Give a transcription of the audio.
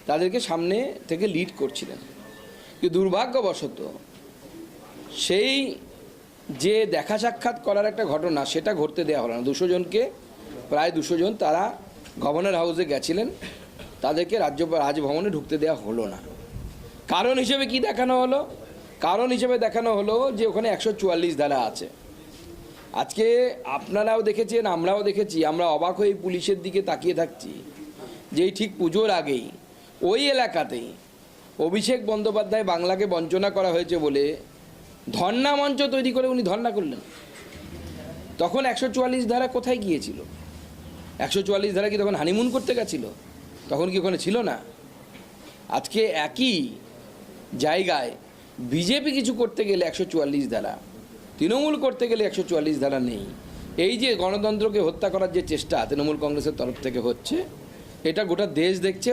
তাদেরকে সামনে থেকে লিড করছিলেন। কিন্তু দুর্ভাগ্যবশত সেই যে দেখা সাক্ষাৎ করার একটা ঘটনা সেটা ঘটতে দেওয়া হলো না। 200 জনকে, প্রায় 200 জন তারা গভর্নর হাউসে গেছিলেন, তাদেরকে রাজভবনে ঢুকতে দেওয়া হলো না। কারণ হিসেবে কি দেখানো হলো? কারণ হিসেবে দেখানো হলো যে ওখানে 144 ধারা আছে। আজকে আপনারাও দেখেছেন, আমরাও দেখেছি, আমরা অবাক হয়ে পুলিশের দিকে তাকিয়ে থাকছি যে ঠিক পুজোর আগেই ওই এলাকাতেই অভিষেক বন্দ্যোপাধ্যায় বাংলাকে বঞ্চনা করা হয়েছে বলে ধর্ণা মঞ্চ তৈরি করে উনি ধর্ণা করলেন। তখন 144 ধারা কোথায় গিয়েছিল? 144 ধারা কি তখন হানিমুন করতে গেছিল? তখন কি ওখানে ছিল না? আজকে একই জায়গায় বিজেপি কিছু করতে গেলে 144 ধারা, তৃণমূল করতে গেলে 144 ধারা নেই। এই যে গণতন্ত্রকে হত্যা করার যে চেষ্টা তৃণমূল কংগ্রেসের তরফ থেকে হচ্ছে, এটা গোটা দেশ দেখছে।